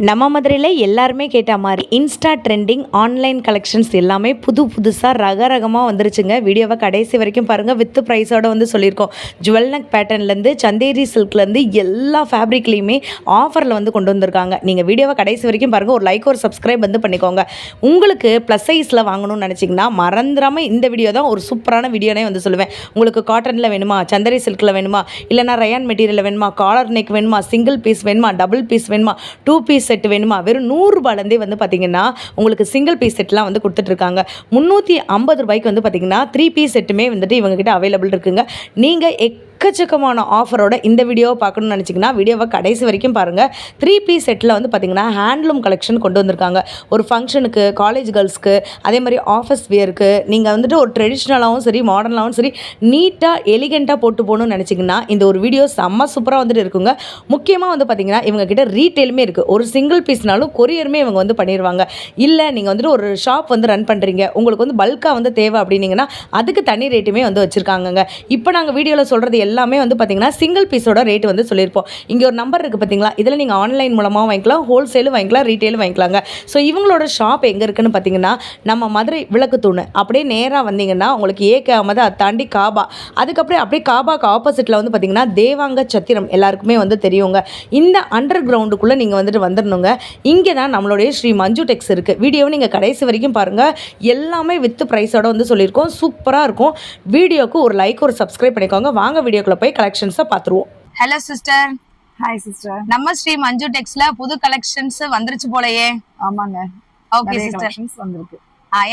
நம்ம மதுரையில் எல்லாருமே கேட்ட மாதிரி இன்ஸ்டா ட்ரெண்டிங் ஆன்லைன் கலெக்ஷன்ஸ் எல்லாமே புதுசாக ரகரகமாக வந்துருச்சுங்க. வீடியோவை கடைசி வரைக்கும் பாருங்கள். வித் ப்ரைஸோடு வந்து சொல்லியிருக்கோம். ஜுவல் நெக் பேட்டர்ன்லேருந்து சந்தேரி சில்க்லேருந்து எல்லா ஃபேப்ரிக்லேயுமே ஆஃபரில் வந்து கொண்டு வந்திருக்காங்க. நீங்கள் வீடியோவை கடைசி வரைக்கும் பாருங்கள். ஒரு லைக் ஒரு சப்ஸ்கிரைப் வந்து பண்ணிக்கோங்க. உங்களுக்கு ப்ளஸ் சைஸில் வாங்கணும்னு நினச்சிங்கன்னா மறந்துடாமல் இந்த வீடியோ தான் ஒரு சூப்பரான வீடியோனே வந்து சொல்லுவேன். உங்களுக்கு காட்டனில் வேணுமா, சந்தேரி சில்கில் வேணுமா, இல்லைனா ரயான் மெட்டீரியலில் வேணுமா, காலர் நெக் வேணுமா, சிங்கிள் பீஸ் வேணுமா, டபுள் பீஸ் வேணுமா, 2 பீஸ் செட் வேணுமா, வெறும் 100 ரூபாயிலேருந்தே வந்து பார்த்தீங்கன்னா உங்களுக்கு சிங்கிள் பீஸ் செட்லாம் வந்து கொடுத்துட்ருக்காங்க. 350 ரூபாய்க்கு வந்து பார்த்தீங்கன்னா 3 பீஸ் செட்டுமே வந்துட்டு இவங்ககிட்ட அவைலபிள் இருக்குங்க. நீங்கள் எக்கச்சக்கமான ஆஃபரோட இந்த வீடியோவை பார்க்கணும்னு நினச்சிங்கன்னா வீடியோவை கடைசி வரைக்கும் பாருங்கள். 3 பீஸ் செட்டில் வந்து பார்த்திங்கன்னா ஹேண்ட்லூம் கலெக்ஷன் கொண்டு வந்திருக்காங்க. ஒரு ஃபங்க்ஷனுக்கு, காலேஜ் கேர்ள்ஸ்க்கு, அதே மாதிரி ஆஃபீஸ் வியருக்கு, நீங்கள் வந்துட்டு ஒரு ட்ரெடிஷ்னலாகவும் சரி மாடர்னாகவும் சரி நீட்டாக எலிகெண்ட்டாக போட்டு போகணும்னு நினச்சிங்கன்னா இந்த ஒரு வீடியோ செம்ம சூப்பராக வந்துட்டு இருக்குங்க. முக்கியமாக வந்து பார்த்திங்கன்னா இவங்ககிட்ட ரீட்டெயிலுமே இருக்குது. ஒரு சிங்கிள் பீஸ்னாலும் கொரியருமே இவங்க வந்து பண்ணிடுவாங்க. இல்லை நீங்கள் வந்துட்டு ஒரு ஷாப் வந்து ரன் பண்ணுறீங்க, உங்களுக்கு வந்து பல்காக வந்து தேவை அப்படின்னீங்கன்னா அதுக்கு தனி ரேட்டுமே வந்து வச்சுருக்காங்கங்க. இப்போ நாங்கள் வீடியோவில் சொல்கிறது எல்லாமே வந்து பார்த்தீங்கன்னா சிங்கிள் பீஸோட ரேட் வந்து சொல்லியிருப்போம். இங்கே ஒரு நம்பர் இருக்குது பார்த்தீங்களா, இதில் நீங்கள் ஆன்லைன் மூலமாக வாங்கிக்கலாம், ஹோல்சேலும் வாங்கிக்கலாம், ரீட்டெயிலும் வாங்கிக்கலாங்க. ஸோ இவங்களோட ஷாப் எங்கே இருக்குன்னு பார்த்தீங்கன்னா நம்ம மதுரை விளக்கு தூணு அப்படியே நேராக வந்தீங்கன்னா உங்களுக்கு ஏகே அகமது, அதை தாண்டி காபா, அதுக்கப்புறம் அப்படியே காபாக்கு ஆப்போசிட்டில் வந்து பார்த்தீங்கன்னா தேவாங்க சத்திரம் எல்லாருக்குமே வந்து தெரியுங்க. இந்த அண்டர் கிரவுண்டுக்குள்ளே நீங்கள் வந்துட்டு வந்துடணுங்க. இங்கே தான் நம்மளுடைய ஸ்ரீ மஞ்சு டெக்ஸ் இருக்குது. வீடியோவை நீங்கள் கடைசி வரைக்கும் பாருங்கள். எல்லாமே வித் ப்ரைஸோட வந்து சொல்லியிருக்கோம். சூப்பராக இருக்கும். வீடியோக்கு ஒரு லைக் ஒரு சப்ஸ்கிரைப் பண்ணிக்கோங்க. வாங்க வீடியோக்குள்ள போய் கலெக்ஷன்ஸை பார்த்துருவோம். Hello sister. Hi sister. நம்ம ஸ்ரீ மஞ்சு டெக்ஸ்ல புது கலெக்ஷன்ஸ் வந்துருச்சு போலயே. ஆமாங்க. Okay sister. வந்திருக்கு.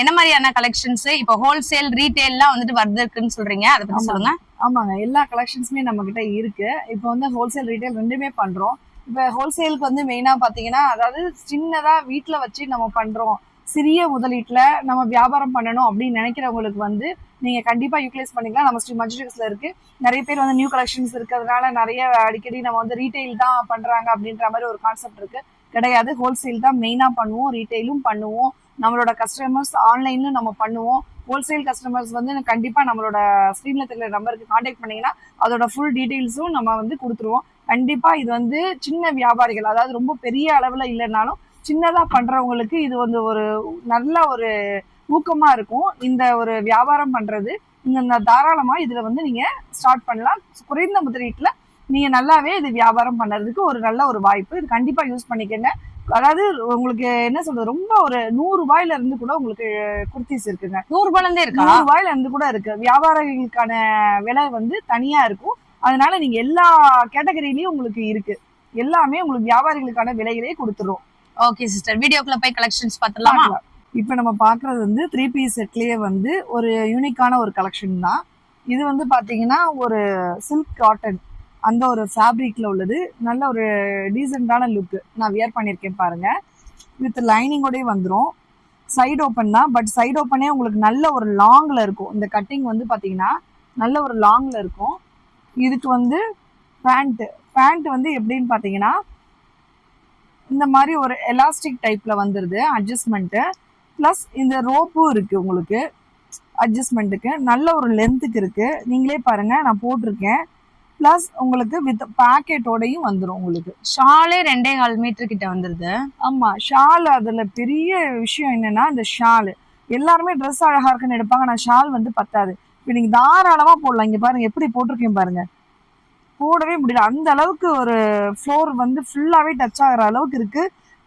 என்ன மாதிரியான கலெக்ஷன்ஸ் இப்போ ஹோல்சேல் ரீட்டெயில்லாம் வந்துட்டு வருதுன்னு சொல்றீங்க, அதை பத்தி சொல்லுங்க. ஆமாங்க, எல்லா கலெக்ஷன்ஸுமே நம்ம கிட்ட இருக்கு. இப்போ வந்து ஹோல்சேல் ரீட்டைல் ரெண்டுமே பண்றோம். இப்போ ஹோல்சேலுக்கு வந்து மெயினா பாத்தீங்கன்னா, அதாவது சின்னதா வீட்டுல வச்சு நம்ம பண்றோம், சிறிய முதலீட்டுல நம்ம வியாபாரம் பண்ணணும் அப்படின்னு நினைக்கிறவங்களுக்கு வந்து நீங்க கண்டிப்பா யூட்டிலைஸ் பண்ணிக்கலாம். நம்ம ஸ்ரீ மஞ்சு டெக்ஸ்ல இருக்கு. நிறைய பேர் வந்து நியூ கலெக்ஷன்ஸ் இருக்கிறதுனால நிறைய அடிக்கடி நம்ம வந்து ரீட்டைல் தான் பண்றாங்க அப்படின்ற மாதிரி ஒரு கான்செப்ட் இருக்கு. கிடையாது, ஹோல்சேல் தான் மெயினா பண்ணுவோம், ரீட்டைலும் பண்ணுவோம். நம்மளோட கஸ்டமர்ஸ் ஆன்லைன்லும் நம்ம பண்ணுவோம். ஹோல்சேல் கஸ்டமர்ஸ் வந்து கண்டிப்பா நம்மளோட ஸ்க்ரீன்ல தெரியல நம்பருக்கு கான்டாக்ட் பண்ணீங்கன்னா அதோட ஃபுல் டீடைல்ஸும் நம்ம வந்து கொடுத்துருவோம். கண்டிப்பா இது வந்து சின்ன வியாபாரிகள், அதாவது ரொம்ப பெரிய அளவுல இல்லைனாலும் சின்னதா பண்றவங்களுக்கு இது வந்து ஒரு நல்ல ஒரு ஊக்கமா இருக்கும். இந்த ஒரு வியாபாரம் பண்றது இந்த தாராளமா இதுல வந்து நீங்க ஸ்டார்ட் பண்ணலாம். குறைந்த முதலீட்டுல நீங்க நல்லாவே இது வியாபாரம் பண்றதுக்கு ஒரு நல்ல ஒரு வாய்ப்பு. இது கண்டிப்பா யூஸ் பண்ணிக்கங்க. அதாவது உங்களுக்கு என்ன சொல்றது, ரொம்ப ஒரு 100 ரூபாயில இருந்து கூட உங்களுக்கு குர்த்திஸ் இருக்குங்க. 100 ரூபாயில இருந்தே இருக்கு. 100 ரூபாயில இருந்து கூட இருக்கு. வியாபாரிகளுக்கான விலை வந்து தனியா இருக்கும். அதனால நீங்க எல்லா கேட்டகரியிலயும் உங்களுக்கு இருக்கு. எல்லாமே உங்களுக்கு வியாபாரிகளுக்கான விலைகளே கொடுத்துரும். ஓகே சிஸ்டர், வீடியோக்குள்ள போய் கலெக்ஷன்ஸ் பார்த்துடலாமா? இப்ப நம்ம பாக்குறது வந்து 3 பீஸ் செட்லயே வந்து ஒரு யூனிக்கான ஒரு கலெக்ஷன் தான். இது வந்து பாத்தீங்கன்னா ஒரு சில்க் காட்டன் அந்த ஒரு ஃபேப்ரிக்ல உள்ளது. நல்ல ஒரு டீசெண்டான லுக். நான் வியர் பண்ணியிருக்கேன் பாருங்க. வித் லைனிங்கோடய வந்துடும். சைடு ஓப்பன் தான், பட் சைடு ஓப்பனே உங்களுக்கு நல்ல ஒரு லாங்ல இருக்கும். இந்த கட்டிங் வந்து பாத்தீங்கன்னா நல்ல ஒரு லாங்ல இருக்கும். இதுக்கு வந்து பேண்ட் வந்து எப்படின்னு பாத்தீங்கன்னா இந்த மாதிரி ஒரு எலாஸ்டிக் டைப்ல வந்துருது அட்ஜஸ்ட்மெண்ட். பிளஸ் இந்த ரோப்பும் இருக்கு உங்களுக்கு அட்ஜஸ்ட்மெண்ட்டுக்கு. நல்ல ஒரு லென்த்துக்கு இருக்கு. நீங்களே பாருங்க, நான் போட்டிருக்கேன். பிளஸ் உங்களுக்கு வித் பாக்கெட்டோடையும் வந்துடும். உங்களுக்கு ஷாலே 2.25 மீட்டர் கிட்ட வந்துருது. ஆமா, ஷால் அதுல பெரிய விஷயம் என்னன்னா இந்த ஷால். எல்லாருமே ட்ரெஸ் அழகா இருக்குன்னு எடுப்பாங்க, நான் ஷால் வந்து பத்தாது. இப்போ நீங்க தாராளமா போடலாம். இங்க பாருங்க எப்படி போட்டிருக்கேன் பாருங்க, போடவே முடியல. அந்த அளவுக்கு ஒரு ஃப்ளோர் வந்து ஃபுல்லாவே டச் ஆகிற அளவுக்கு இருக்கு.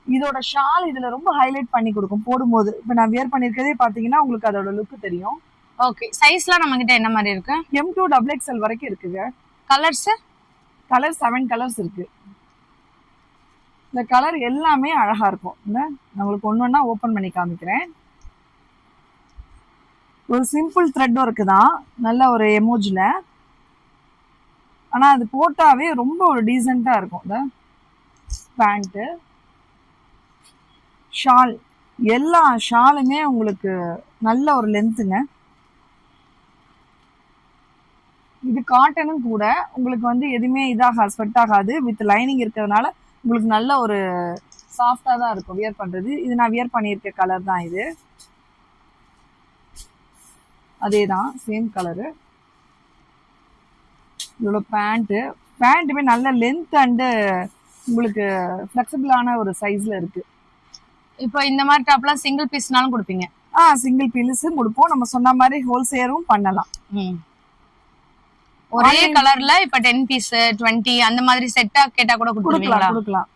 இதோட ஷால் இதுல ரொம்ப ஹைலைட் பண்ணி கொடுக்கும் போடும்போது. இப்போ நான் வியர் பண்ணிருக்கதே பாத்தீங்கன்னா உங்களுக்கு அதோட லுக் தெரியும். ஓகே, சைஸ்லாம் நம்ம கிட்ட என்ன மாதிரி இருக்கு? M2 XXL வரைக்கும் இருக்குங்க. கலர் 7 கலர்ஸ் இருக்கு. இந்த கலர் எல்லாமே அழகா இருக்கும். நான் உங்களுக்கு ஒன்னொன்னா ஓபன் பண்ணி காமிக்கிறேன். ஒரு சிம்பிள் த்ரெட் ஒர்க்கு தான், நல்ல ஒரு எமோஜில. ஆனா அது போட்டாவே ரொம்ப ஒரு டீசெண்டா இருக்கும். இந்த பேண்ட், ஷால், எல்லா ஷாலுமே உங்களுக்கு நல்ல ஒரு லென்த்துங்க. இது காட்டனும் கூட உங்களுக்கு வந்து எதுவுமே இதாகாது, ஸ்வெட் ஆகாது. வித் லைனிங் இருக்கிறதுனால உங்களுக்கு நல்ல ஒரு சாஃப்டா தான் இருக்கும் வியர் பண்றது. இது நான் வியர் பண்ணியிருக்க கலர் தான். இது அதே தான், சேம் கலரு. இதோட பேண்ட்டுமே நல்ல லென்த் அண்டு உங்களுக்கு ஃபிளெக்சிபிளான ஒரு சைஸ்ல இருக்கு. இப்போ இந்த மாதிரி டாப்லாம் சிங்கிள் பீஸ்னாலும் கொடுப்பீங்க? சிங்கிள் பீஸும் கொடுப்போம். நம்ம சொன்ன மாதிரி ஹோல்சேலும் பண்ணலாம். ஒரே கலர்ல இப்ப 10 பீஸ் 20 அந்த மாதிரி செட்டா கேட்டா கூட கொடுக்கலாம். கொடுக்கலாம்.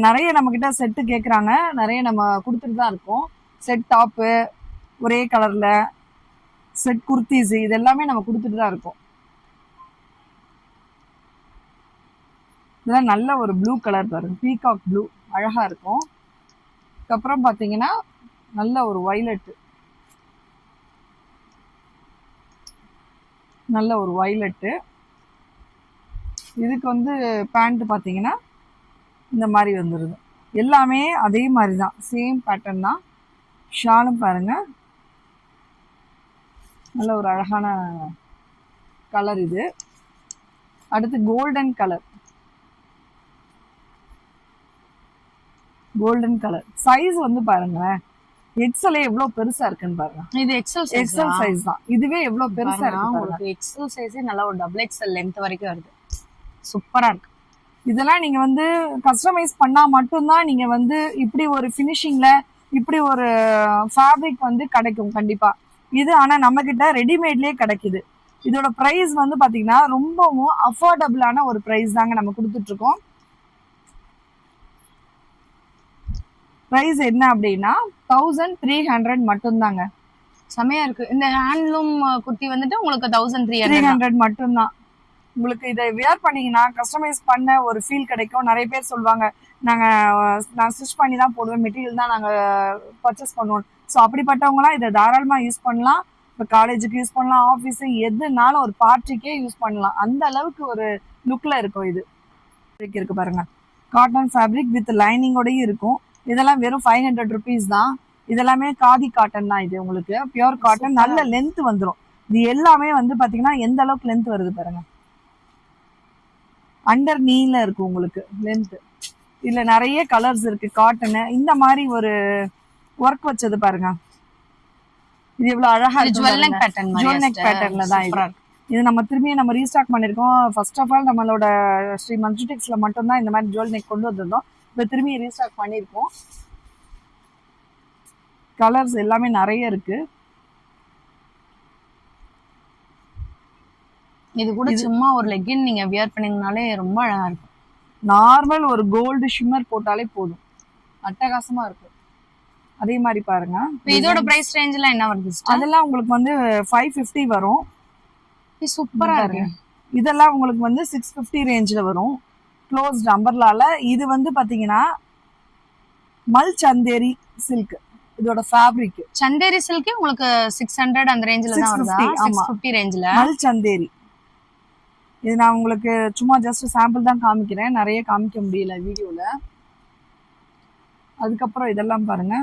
நிறைய நம்ம கிட்ட செட்டு கேக்குறாங்க, நிறைய நம்ம கொடுத்துட்டு தான் இருக்கோம். செட் டாப்பு ஒரே கலர்ல, செட் குர்த்திஸ், இது எல்லாமே நம்ம கொடுத்துட்டு தான் இருக்கோம். இதெல்லாம் நல்ல ஒரு ப்ளூ கலர் பாருங்க, பீகாக் ப்ளூ, அழகா இருக்கும். அதுக்கப்புறம் பாத்தீங்கன்னா நல்ல ஒரு வயலட், நல்ல ஒரு வயலட்டு. இதுக்கு வந்து பேண்ட் பாத்தீங்கன்னா இந்த மாதிரி வந்துடுது. எல்லாமே அதே மாதிரி தான், சேம் பேட்டர்ன் தான். ஷாலும் பாருங்க, நல்ல ஒரு அழகான கலர் இது. அடுத்து golden colour, golden colour size வந்து பாருங்க, எக்ஸல் எவ்வளவு பெருசா இருக்குன்னு பாருங்க. இது எக்ஸல் சைஸ் தான். இதுவே எவ்வளவு பெருசா இருக்கு உங்களுக்கு. எக்ஸல் சைஸே நல்லா ஒரு டபுள் எக்ஸல் லென்த் வரைக்கும் வருது. சூப்பரா இருக்கு. இதெல்லாம் நீங்க வந்து கஸ்டமைஸ் பண்ணா மட்டும்தான் நீங்க வந்து இப்படி ஒரு ஃபினிஷிங்ல இப்படி ஒரு ஃபேப்ரிக் வந்து கிடைக்கும் கண்டிப்பா. இது ஆனா நம்ம கிட்ட ரெடிமேட்லயே கிடைக்குது. இதோட பிரைஸ் வந்து பாத்தீங்கன்னா ரொம்பவும் அஃபோர்டபுளான ஒரு பிரைஸ் தாங்க நம்ம கொடுத்துட்டு இருக்கோம். பிரைஸ் என்ன அப்படின்னா 1300 மட்டும்தாங்க. செமையா இருக்கு. இந்த ஹேண்ட்லூம் குர்த்தி வந்துட்டு உங்களுக்கு 1300 மட்டும்தான். உங்களுக்கு இதை வியர் பண்ணீங்கன்னா கஸ்டமைஸ் பண்ண ஒரு ஃபீல் கிடைக்கும். நிறைய பேர் சொல்லுவாங்க, நான் ஸ்டிச் பண்ணி தான் போடுவேன், மெட்டீரியல் தான் நாங்கள் பர்ச்சேஸ் பண்ணுவோம். ஸோ அப்படிப்பட்டவங்களாம் இதை தாராளமாக யூஸ் பண்ணலாம். இப்போ காலேஜுக்கு யூஸ் பண்ணலாம், ஆஃபீஸு எதுனாலும் ஒரு பார்ட்டிக்கே யூஸ் பண்ணலாம். அந்த அளவுக்கு ஒரு லுக்கில் இருக்கும். இது இருக்கு பாருங்க, காட்டன் ஃபேப்ரிக் வித் லைனிங்கோடயும் இருக்கும். இதெல்லாம் வெறும் 500 ருபீஸ் தான். இதெல்லாமே காதி காட்டன் தான். இது உங்களுக்கு பியூர் காட்டன், நல்ல லென்த் வந்துடும். இது எல்லாமே வந்து பாத்தீங்கன்னா எந்த அளவுக்கு லென்த் வருது பாருங்க, அண்டர் நீல இருக்கு உங்களுக்கு லென்த். இதுல நிறைய கலர்ஸ் இருக்கு. காட்டனு இந்த மாதிரி ஒரு ஒர்க் வச்சது பாருங்க, இது எவ்வளவு அழகா இருக்கு. ஜுவல் நெக் பேட்டர்ன்ல தான் இது. இது நம்ம திரும்பியும் நம்ம ரீஸ்டாக் பண்ணிருக்கோம். ஃபர்ஸ்ட் ஆஃப் ஆல் நம்மளோட ஸ்ரீ மஞ்சுடெக்ஸ்ல மட்டும்தான் இந்த மாதிரி ஜுவல் நெக் கொண்டு வந்திருந்தோம். இப்போ திரும்பி ரீஸ்டாக் பண்ணிருக்கோம். கலர்ஸ் எல்லாமே நிறைய இருக்கு. இது கூட சும்மா ஒரு லெகின் நீங்க வியர் பண்ணீங்கனாலே ரொம்ப அழகா இருக்கும். நார்மல் ஒரு கோல்டு ஷிம்மர் போட்டாலே போதும், அட்டகாசமா இருக்கும். அதே மாதிரி பாருங்க, இதோட பிரைஸ் ரேஞ்ச்ல என்ன வருது? அதெல்லாம் உங்களுக்கு வந்து 550 வரும். சூப்பரா இருக்கு. இதெல்லாம் உங்களுக்கு வந்து 650 ரேஞ்ச்ல வரும். க்ளோஸ்ட் அம்பர்லால. இது வந்து பாத்தீங்கன்னா மல் சந்தேரி சில்க், இதோட ஃபேப்ரிக். சந்தேரி சில்க் உங்களுக்கு 600 அந்த ரேஞ்ச்ல தான் வருதா? 650 ரேஞ்ச்ல மல் சந்தேரி. இது நான் உங்களுக்கு சும்மா ஜஸ்ட் சாம்பிள் தான் காமிக்கிறேன், நிறைய காமிக்க முடியல வீடியோல. அதுக்கப்புறம் இதெல்லாம் பாருங்க,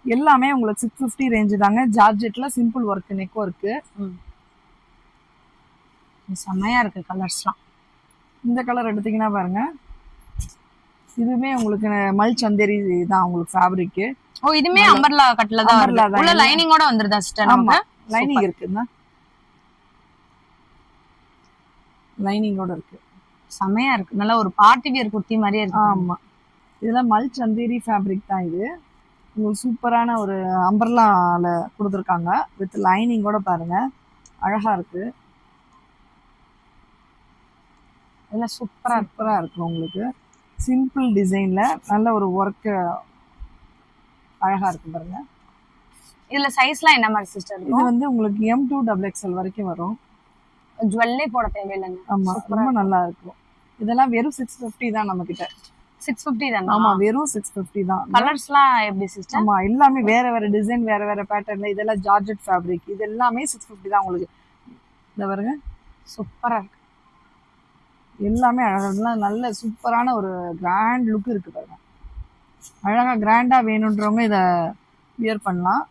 எல்லாமே உங்களுக்கு 650 ரேஞ்ச் தாங்க. ஜார்ஜெட்ல சிம்பிள் ஒர்க், நெக் ஒர்க். செம்மையா இருக்கு கலர்ஸ்லாம். இந்த கலர் எடுத்தீங்கன்னா பாருங்க, இதுவுமே உங்களுக்கு மல் சந்தேரி தான் உங்களுக்கு ஃபேப்ரிக். ஓ, இதுமே அம்பர்லா கட்ல தான் வருது. உள்ள லைனிங்கோட வந்துருதா சிஸ்டர்? ஆமா, லைனிங் இருக்குங்க, லைனிங்கோட இருக்கு. செமையா இருக்கு. நல்ல ஒரு பார்ட்டி வியர் குர்த்தி மாதிரியே இருக்கு. ஆமா, இதெல்லாம் மல் சந்தேரி ஃபேப்ரிக் தான். இது உங்களுக்கு சூப்பரான ஒரு அம்பர்லால கொடுத்துருக்காங்க வித் லைனிங்கோட பாருங்க, அழகா இருக்கு. இதெல்லாம் சூப்பரா இருக்கு. உங்களுக்கு சிம்பிள் டிசைன்ல நல்ல ஒரு ஒர்க் அழகா இருக்கு பாருங்க. இதுல சைஸ்லாம் என்ன மாதிரி சிஸ்டர்? இது வந்து உங்களுக்கு M2 XXL வரைக்கும் வரும். ஜுவல்லே போட தேவையில்லைங்க. ஆமா, ரொம்ப நல்லா இருக்கும். இதெல்லாம் வெறும் 650 தான் நம்ம கிட்ட. 650 தான்? ஆமா, வெறும் 650 தான். கலர்ஸ்லாம் எப்படி சிஸ்டர்? ஆமா, எல்லாமே வேற வேற டிசைன், வேற வேற பேட்டர்ன்ல. இதெல்லாம் ஜார்ஜெட் ஃபேப்ரிக். இது எல்லாமே 650 தான் உங்களுக்கு. இந்த பாருங்க, சூப்பரா இருக்கு. எல்லாமே அழகா நல்ல சூப்பரான ஒரு கிராண்ட் லுக் இருக்கு பாருங்க. அழகா கிராண்டா வேணுன்றவங்க இதை வியர் பண்ணலாம்.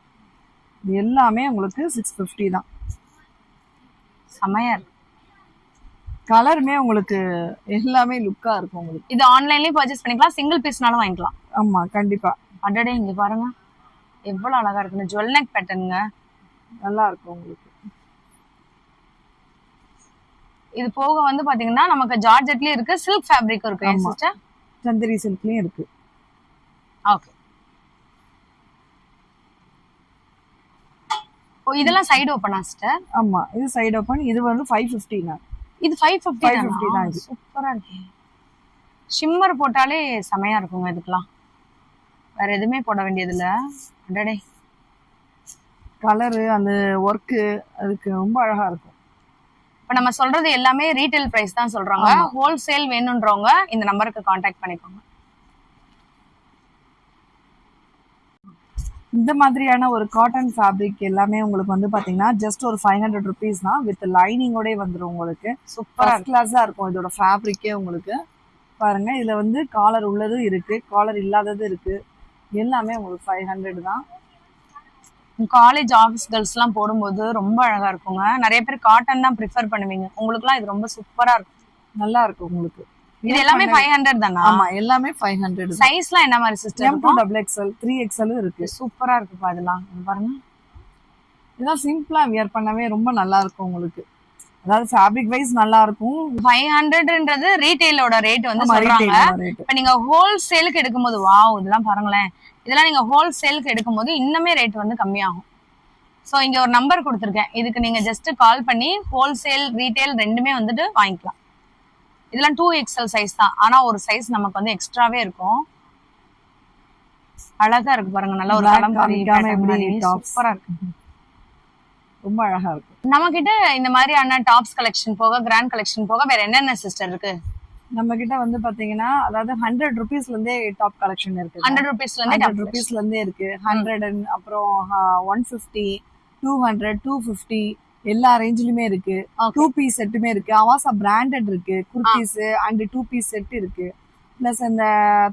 இது எல்லாமே உங்களுக்கு 650 தான். செமையா இருக்கு. கலருமே உங்களுக்கு எல்லாமே லுக்கா இருக்கும் உங்களுக்கு. இது ஆன்லைன்லயும் பர்ச்சேஸ் பண்ணிக்கலாம், சிங்கிள் பீஸ்னாலும் வாங்கிக்கலாம். ஆமா, கண்டிப்பா. அடடே, இங்க பாருங்க எவ்வளவு அழகா இருக்குன்னு. ஜுவல் நெக் பேட்டர்னுங்க, நல்லா இருக்கும் உங்களுக்கு. இது போக வந்து பாத்தீங்கன்னா நமக்கு ஜார்ஜெட்லயும் இருக்கு, சில்க் ஃபேப்ரிக்கும் இருக்கு ஆமா. சிஸ்டர். சந்தேரி சில்க்லயும் இருக்கு. ஓகே. ஓ இதெல்லாம் சைடு ஓப்பனா சிஸ்டர்? ஆமா, இது சைடு ஓப்பன். இது வந்து 550 இது 550 550 தான் இது. சூப்பரா இருக்கு. ஷிம்மர் போட்டாலே செமையா இருக்குங்க இதுக்கெல்லாம். வேற எதுவுமே போட வேண்டியது இல்ல. அடடே கலரு அந்த ஒர்க்கு அதுக்கு ரொம்ப அழகா இருக்கும். இப்ப நம்ம சொல்றது எல்லாமே ரீட்டைல் பிரைஸ் தான் சொல்றாங்க. ஹோல்சேல் வேணும்ன்றவங்க இந்த நம்பருக்கு காண்டாக்ட் பண்ணிக்கோங்க. இந்த மாதிரியான ஒரு காட்டன் ஃபேப்ரிக் எல்லாமே உங்களுக்கு வந்து பாத்தீங்கன்னா ஜஸ்ட் ஒரு 500 rupees தான். வித் லைனிங்கோட வந்துடும் உங்களுக்கு. சூப்பரா கிளாஸா இருக்கும் இதோட ஃபேப்ரிக்கே உங்களுக்கு. பாருங்க, இதுல வந்து காலர் உள்ளதும் இருக்கு, காலர் இல்லாதது இருக்கு. எல்லாமே உங்களுக்கு 500 தான். காலேஜ் ஆஃபீஸ் கேர்ள்ஸ் எல்லாம் போடும்போது ரொம்ப அழகா இருக்குங்க. நிறைய பேர் காட்டன் தான் ப்ரிஃபர் பண்ணுவீங்க. உங்களுக்குலாம் இது ரொம்ப சூப்பரா இருக்கும். நல்லா இருக்கும் உங்களுக்கு. இது எல்லாமே 500 தானா? ஆமா, எல்லாமே 500 தான். சைஸ்லாம் என்ன மாதிரி சிஸ்டர்? M2XXL 3XL இருக்கு. சூப்பரா இருக்குப்பா இதெல்லாம். பாருங்க, இதெல்லாம் சிம்பிளா வியர் பண்ணவே ரொம்ப நல்லா இருக்கும் உங்களுக்கு. அதாவது ஃபேப்ரிக் வைஸ் நல்லா இருக்கும். 500ன்றது ரீட்டைலோட ரேட் வந்து சொல்றாங்க. இப்ப நீங்க ஹோல்சேலுக்கு எடுக்கும்போது வாவ் இதெல்லாம் பாருங்களேன். இதெல்லாம் நீங்க ஹோல்சேலுக்கு எடுக்கும்போது இன்னுமே ரேட் வந்து கம்மியாகும். ஸோ இங்க ஒரு நம்பர் கொடுத்துருக்கேன். இதுக்கு நீங்க ஜஸ்ட் கால் பண்ணி ஹோல்சேல் ரீட்டைல் ரெண்டுமே வந்துட்டு வாங்கிக்கலாம். இதெல்லாம் 2XL சைஸ் தான். ஆனா ஒரு சைஸ் நமக்கு வந்து எக்ஸ்ட்ராவே இருக்கும். அழகா இருக்கு பாருங்க. நல்ல ஒரு சூப்பரா இருக்கு. ரொம்ப அழகா இருக்கு. நம்ம கிட்ட இந்த மாதிரியான டாப்ஸ் கலெக்ஷன் போக கிராண்ட் கலெக்ஷன் போக வேற என்னென்ன சிஸ்டர் இருக்கு? நம்ம கிட்ட வந்து பாத்தீங்கன்னா அதாவது 100 rupeesல இருந்தே டாப் கலெக்ஷன் இருக்கு. 100 rupeesல 100 rupeesல இருந்தே இருக்கு. 100 அப்புறம் 150, 200, 250 எல்லா ரேஞ்சிலுமே இருக்கு. 2 பீஸ் செட்டுமே இருக்கு. அவாசா பிராண்டட் இருக்கு. குர்த்திஸ் அண்ட் 2 பீஸ் செட் இருக்கு. பிளஸ் அந்த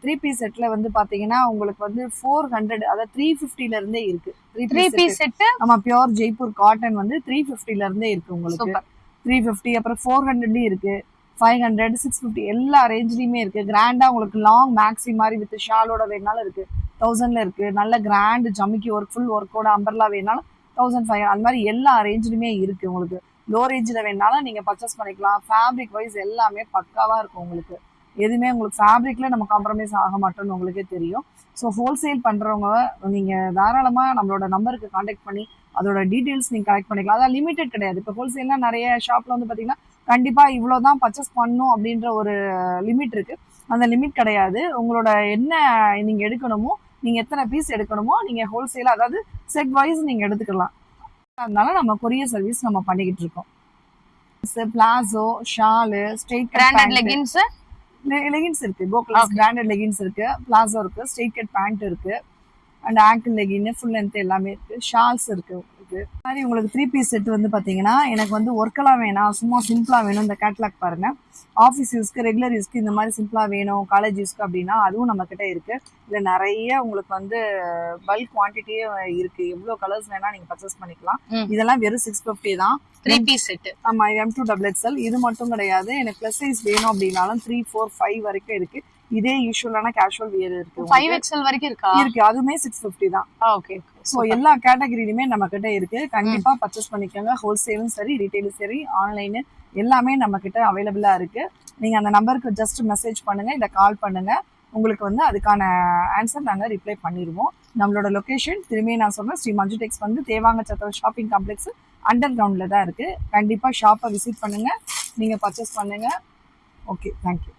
3 பீஸ் செட்ல வந்து பாத்தீங்கன்னா உங்களுக்கு வந்து 400 அதாவது 350ல இருந்தே இருக்கு. 3 பீஸ் செட். ஆமா, பியூர் ஜெய்ப்பூர் காட்டன் வந்து 350ல இருந்தே இருக்கு உங்களுக்கு. 350 அப்புறம் 400லயும் இருக்கு, 500, 650 எல்லா ரேஞ்ச்லயுமே இருக்கு. கிராண்டா உங்களுக்கு லாங் மேக்ஸி மாதிரி வித் ஷாலோட வேணாலும் இருக்கு. 1000ல இருக்கு. நல்ல கிராண்ட் ஜமிக்கி ஒர்க் ஃபுல் ஒர்க்கோட அம்பர்லா வேணாலும் 1500 அந்த மாதிரி எல்லா ரேஞ்சிலுமே இருக்கு உங்களுக்கு. லோ ரேஞ்சில் வேணாலும் நீங்க பர்ச்சேஸ் பண்ணிக்கலாம். ஃபேப்ரிக் வைஸ் எல்லாமே பக்காவா இருக்கும் உங்களுக்கு. எதுவுமே உங்களுக்கு ஃபேப்ரிக்ல நம்ம காம்ப்ரமைஸ் ஆக மாட்டோம்னு உங்களுக்கே தெரியும். ஸோ ஹோல்சேல் பண்றவங்க நீங்க தாராளமா நம்மளோட நம்பருக்கு கான்டாக்ட் பண்ணி அதோட டீடைல்ஸ் நீங்க கலெக்ட் பண்ணிக்கலாம். அதான் லிமிடெட் கிடையாது. இப்போ ஹோல்சேல்னா நிறைய ஷாப்ல வந்து பாத்தீங்கன்னா கண்டிப்பா இவ்வளவுதான் பர்ச்சேஸ் பண்ணும் அப்படின்ற ஒரு லிமிட் இருக்கு. அந்த லிமிட் கிடையாது. உங்களோட என்ன நீங்க எடுக்கணுமோ, நீங்க எத்தனை பீஸ் எடுக்கணுமோ நீங்க ஹோல்சேல் அதாவது செட் வைஸ் நீங்க எடுத்துக்கலாம். அதனால நம்ம கொரியர் சர்வீஸ் நம்ம பண்ணிக்கிட்டு இருக்கோம். Palazzo, shawl, straight branded leggings இருக்கு. கோக்லாஸ் பிராண்டட் லெகின்ஸ் இருக்கு, பிளாசோ இருக்கு, ஸ்ட்ரெயிட் கட் பேண்ட் இருக்கு, and ankle legging full length எல்லாமே இருக்கு. ஷால்ஸ் இருக்கு உங்களுக்கு. மாதிரி உங்களுக்கு 3 பீஸ் செட் வந்து பாத்தீங்கன்னா எனக்கு வந்து ஒர்க்கெல்லாம் வேணாம், சும்மா சிம்பிளா வேணும். இந்த கேட்லாக் பாருங்க. ஆஃபீஸ் யூஸ்க்கு, ரெகுலர் யூஸ்க்கு இந்த மாதிரி சிம்பிளா வேணும், காலேஜ் யூஸ்க்கு அப்படின்னா அதுவும் நம்ம கிட்ட இருக்கு. இதுல நிறைய உங்களுக்கு வந்து பல்க் குவான்டிட்டியே இருக்கு. எவ்வளவு கலர்ஸ் வேணா நீங்க பர்ச்சேஸ் பண்ணிக்கலாம். இதெல்லாம் வெறும் 650 தான். 3 பீஸ் செட். ஆமா, M2XXL. இது மட்டும் கிடையாது. எனக்கு பிளஸ் சைஸ் வேணும் அப்படின்னாலும் 3, 4, 5 வரைக்கும் இருக்கு. இதே யூஷுவலான கேஷுவல் வியர் இருக்கு. 5XL வரைக்கும் இருக்கா? இருக்கு. அதுமே 650 தான். ஓகே. சோ எல்லா கேட்டகரியிலுமே நம்ம கிட்ட இருக்கு. கண்டிப்பா பர்ச்சேஸ் பண்ணிக்கோங்க. ஹோல்சேலும் சரி, ரீட்டைலும் சரி, ஆன்லைன் எல்லாமே நம்ம கிட்ட அவைலபிளா இருக்கு. நீங்க அந்த நம்பருக்கு ஜஸ்ட் மெசேஜ் பண்ணுங்க, இல்ல கால் பண்ணுங்க. உங்களுக்கு வந்து அதுக்கான ஆன்சர் நாங்க ரிப்ளை பண்ணிடுவோம். நம்மளோட லொகேஷன் திரும்பி நான் சொல்றேன், ஸ்ரீ மஞ்சு டெக்ஸ் வந்து தேவாங்க சத்திரம் ஷாப்பிங் காம்ப்ளெக்ஸ் அண்டர் கிரவுண்ட்ல தான் இருக்கு. கண்டிப்பா ஷாப்பை விசிட் பண்ணுங்க, நீங்க பர்ச்சேஸ் பண்ணுங்க. Okay, thank you.